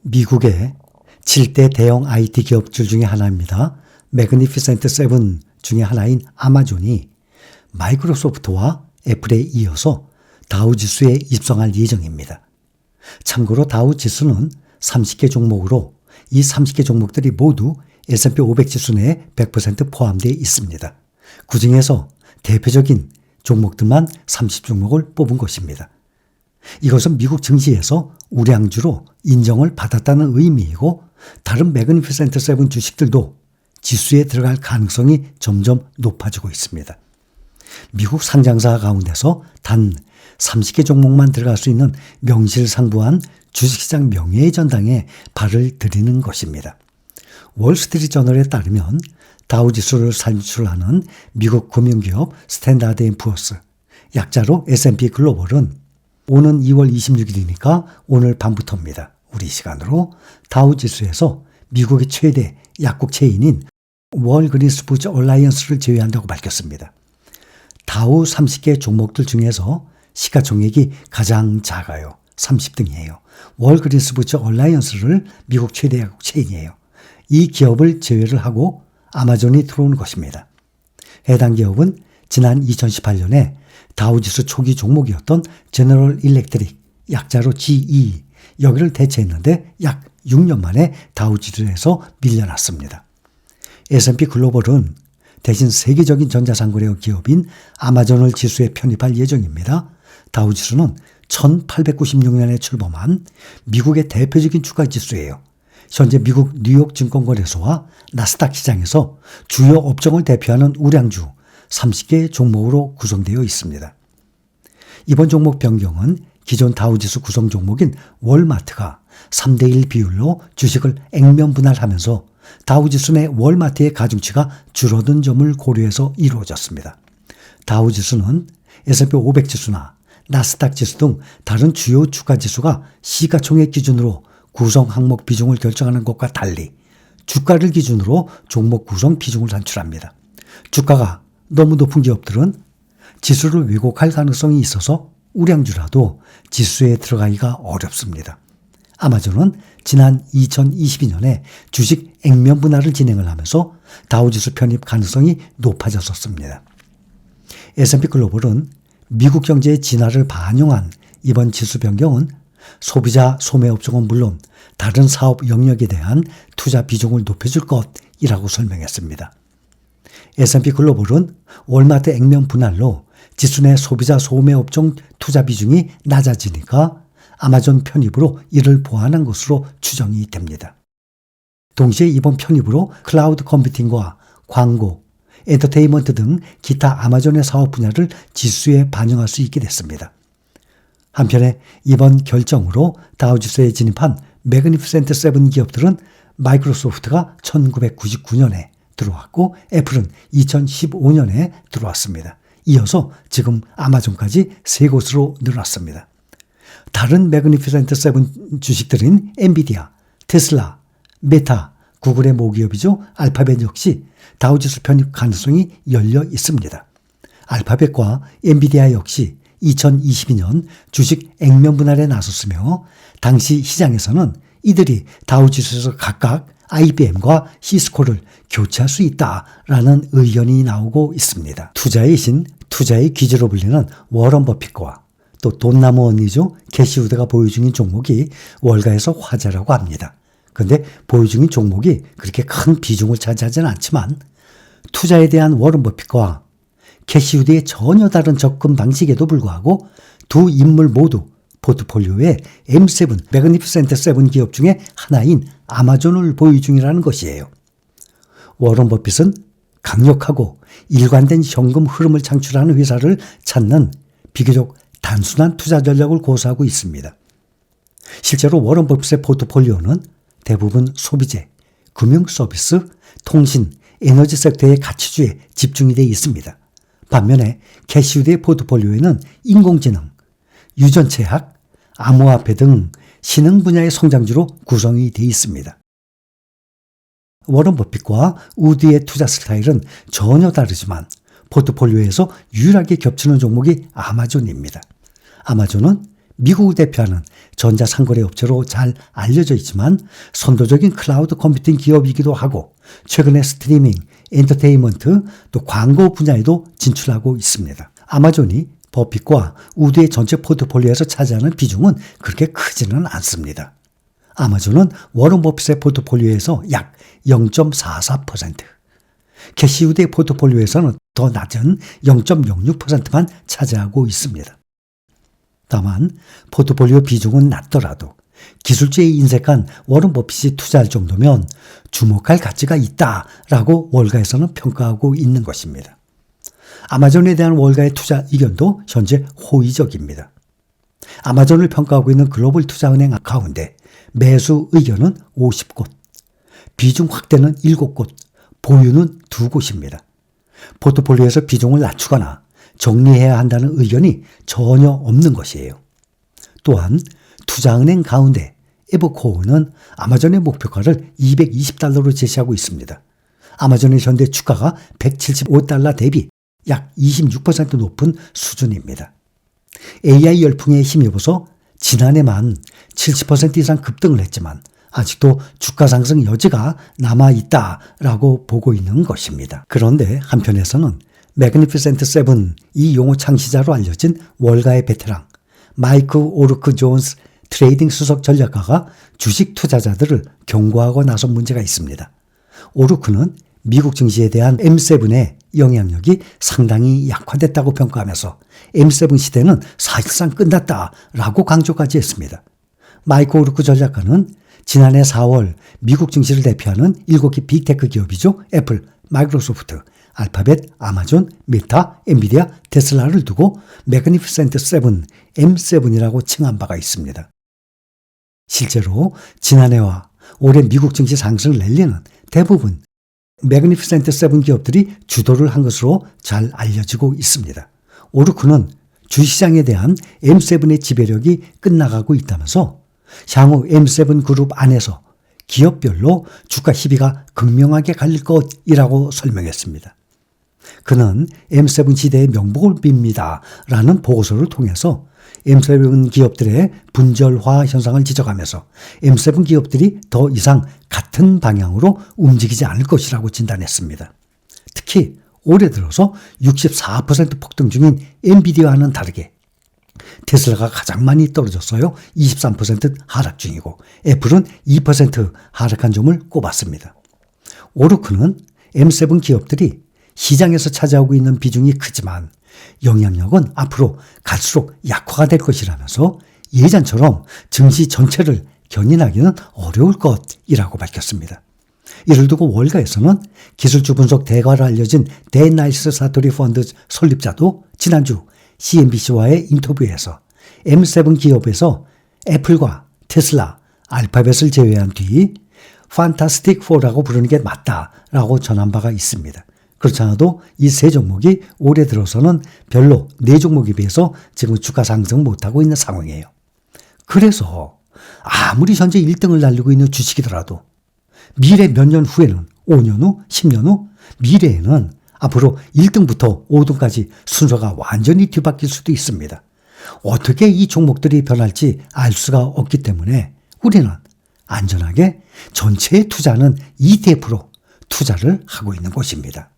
미국의 7대 대형 IT 기업들 중에 하나입니다. 매그니피센트 세븐 중에 하나인 아마존이 마이크로소프트와 애플에 이어서 다우지수에 입성할 예정입니다. 참고로 다우지수는 30개 종목으로 이 30개 종목들이 모두 S&P 500 지수 내에 100% 포함되어 있습니다. 그 중에서 대표적인 종목들만 30종목을 뽑은 것입니다. 이것은 미국 증시에서 우량주로 인정을 받았다는 의미이고 다른 매그니피센트 세븐 주식들도 지수에 들어갈 가능성이 점점 높아지고 있습니다. 미국 상장사 가운데서 단 30개 종목만 들어갈 수 있는 명실상부한 주식시장 명예의 전당에 발을 들이는 것입니다. 월스트리트 저널에 따르면 다우지수를 산출하는 미국 금융기업 스탠다드 앤 푸어스, 약자로 S&P 글로벌은 오는 2월 26일이니까 오늘 밤부터입니다. 우리 시간으로 다우지수에서 미국의 최대 약국 체인인 월그린스푸드 얼라이언스를 제외한다고 밝혔습니다. 다우 30개 종목들 중에서 시가총액이 가장 작아요. 30등이에요. 월그린스푸드 얼라이언스를 미국 최대 약국 체인이에요. 이 기업을 제외를 하고 아마존이 들어오는 것입니다. 해당 기업은 지난 2018년에 다우지수 초기 종목이었던 제너럴 일렉트릭, 약자로 GE, 여기를 대체했는데 약 6년 만에 다우지수에서 밀려났습니다. S&P 글로벌은 대신 세계적인 전자상거래 기업인 아마존을 지수에 편입할 예정입니다. 다우지수는 1896년에 출범한 미국의 대표적인 주가지수예요. 현재 미국 뉴욕 증권거래소와 나스닥 시장에서 주요 업종을 대표하는 우량주 30개 종목으로 구성되어 있습니다. 이번 종목 변경은 기존 다우지수 구성 종목인 월마트가 3대1 비율로 주식을 액면 분할하면서 다우지수 내 월마트의 가중치가 줄어든 점을 고려해서 이루어졌습니다. 다우지수는 S&P 500 지수나 나스닥 지수 등 다른 주요 주가지수가 시가총액 기준으로 구성 항목 비중을 결정하는 것과 달리 주가를 기준으로 종목 구성 비중을 산출합니다. 주가가 너무 높은 기업들은 지수를 왜곡할 가능성이 있어서 우량주라도 지수에 들어가기가 어렵습니다. 아마존은 지난 2022년에 주식 액면 분할을 진행을 하면서 다우지수 편입 가능성이 높아졌었습니다. S&P 글로벌은 미국 경제의 진화를 반영한 이번 지수 변경은 소비자 소매 업종은 물론 다른 사업 영역에 대한 투자 비중을 높여줄 것이라고 설명했습니다. S&P 글로벌은 월마트 액면 분할로 지수 내 소비자 소매 업종 투자 비중이 낮아지니까 아마존 편입으로 이를 보완한 것으로 추정이 됩니다. 동시에 이번 편입으로 클라우드 컴퓨팅과 광고, 엔터테인먼트 등 기타 아마존의 사업 분야를 지수에 반영할 수 있게 됐습니다. 한편에 이번 결정으로 다우지수에 진입한 매그니피센트 세븐 기업들은 마이크로소프트가 1999년에 들어왔고 애플은 2015년에 들어왔습니다. 이어서 지금 아마존까지 세 곳으로 늘어났습니다. 다른 매그니피센트 세븐 주식들인 엔비디아, 테슬라, 메타, 구글의 모기업이죠. 알파벳 역시 다우지수 편입 가능성이 열려 있습니다. 알파벳과 엔비디아 역시 2022년 주식 액면 분할에 나섰으며 당시 시장에서는 이들이 다우지수에서 각각 IBM과 시스코를 교체할 수 있다라는 의견이 나오고 있습니다. 투자의 신, 투자의 귀재로 불리는 워런 버핏과 또 돈나무 언니죠. 캐시 우드가 보유 중인 종목이 월가에서 화제라고 합니다. 그런데 보유 중인 종목이 그렇게 큰 비중을 차지하지는 않지만 투자에 대한 워런 버핏과 캐시 우드의 전혀 다른 접근 방식에도 불구하고 두 인물 모두 포트폴리오에 M7, 매그니피센트 세븐 기업 중에 하나인 아마존을 보유 중이라는 것이에요. 워런 버핏은 강력하고 일관된 현금 흐름을 창출하는 회사를 찾는 비교적 단순한 투자 전략을 고수하고 있습니다. 실제로 워런 버핏의 포트폴리오는 대부분 소비재, 금융 서비스, 통신, 에너지 섹터의 가치주에 집중이 되어 있습니다. 반면에 캐시우드의 포트폴리오에는 인공지능, 유전체학, 암호화폐 등 신흥 분야의 성장주로 구성이 되어 있습니다. 워런 버핏과 우드의 투자 스타일은 전혀 다르지만 포트폴리오에서 유일하게 겹치는 종목이 아마존입니다. 아마존은 미국을 대표하는 전자상거래 업체로 잘 알려져 있지만 선도적인 클라우드 컴퓨팅 기업이기도 하고 최근에 스트리밍, 엔터테인먼트, 또 광고 분야에도 진출하고 있습니다. 아마존이 버핏과 우드의 전체 포트폴리오에서 차지하는 비중은 그렇게 크지는 않습니다. 아마존은 워런 버핏의 포트폴리오에서 약 0.44%, 캐시 우드의 포트폴리오에서는 더 낮은 0.06%만 차지하고 있습니다. 다만 포트폴리오 비중은 낮더라도 기술주에 인색한 워런 버핏이 투자할 정도면 주목할 가치가 있다라고 월가에서는 평가하고 있는 것입니다. 아마존에 대한 월가의 투자 의견도 현재 호의적입니다. 아마존을 평가하고 있는 글로벌 투자은행 가운데 매수 의견은 50곳, 비중 확대는 7곳, 보유는 2곳입니다. 포트폴리오에서 비중을 낮추거나 정리해야 한다는 의견이 전혀 없는 것이에요. 또한 투자은행 가운데 에버코어는 아마존의 목표가를 $220로 제시하고 있습니다. 아마존의 현재 주가가 $175 대비 약 26% 높은 수준입니다. AI 열풍에 힘입어서 지난해만 70% 이상 급등을 했지만 아직도 주가 상승 여지가 남아있다라고 보고 있는 것입니다. 그런데 한편에서는 매그니피센트 세븐 이 용어 창시자로 알려진 월가의 베테랑 마이크 오르크 존스 트레이딩 수석 전략가가 주식 투자자들을 경고하고 나선 문제가 있습니다. 오르크는 미국 증시에 대한 M7의 영향력이 상당히 약화됐다고 평가하면서 M7 시대는 사실상 끝났다라고 강조까지 했습니다. 마이크 오르크 전략가는 지난해 4월 미국 증시를 대표하는 7개 빅테크 기업이죠. 애플, 마이크로소프트, 알파벳, 아마존, 메타, 엔비디아, 테슬라를 두고 매그니피센트 세븐, M7이라고 칭한 바가 있습니다. 실제로 지난해와 올해 미국 증시 상승 랠리는 대부분 매그니피센트 세븐 기업들이 주도를 한 것으로 잘 알려지고 있습니다. 오르크는 주시장에 대한 M7의 지배력이 끝나가고 있다면서 향후 M7 그룹 안에서 기업별로 주가 희비가 극명하게 갈릴 것이라고 설명했습니다. 그는 M7 시대의 명복을 빕니다 라는 보고서를 통해서 M7 기업들의 분절화 현상을 지적하면서 M7 기업들이 더 이상 같은 방향으로 움직이지 않을 것이라고 진단했습니다. 특히 올해 들어서 64% 폭등 중인 엔비디아와는 다르게 테슬라가 가장 많이 떨어졌어요. 23% 하락 중이고 애플은 2% 하락한 점을 꼽았습니다. 오르크는 M7 기업들이 시장에서 차지하고 있는 비중이 크지만 영향력은 앞으로 갈수록 약화가 될 것이라면서 예전처럼 증시 전체를 견인하기는 어려울 것이라고 밝혔습니다. 이를 두고 월가에서는 기술주 분석 대가로 알려진 데나이스 사토리 펀드 설립자도 지난주 CNBC와의 인터뷰에서 M7 기업에서 애플과 테슬라, 알파벳을 제외한 뒤 판타스틱 4라고 부르는 게 맞다라고 전한 바가 있습니다. 그렇지 않아도 이 세 종목이 올해 들어서는 별로 네 종목에 비해서 지금 주가 상승 못하고 있는 상황이에요. 그래서 아무리 현재 1등을 달리고 있는 주식이더라도 미래 몇 년 후에는 5년 후, 10년 후 미래에는 앞으로 1등부터 5등까지 순서가 완전히 뒤바뀔 수도 있습니다. 어떻게 이 종목들이 변할지 알 수가 없기 때문에 우리는 안전하게 전체에 투자하는 ETF로 투자를 하고 있는 것입니다.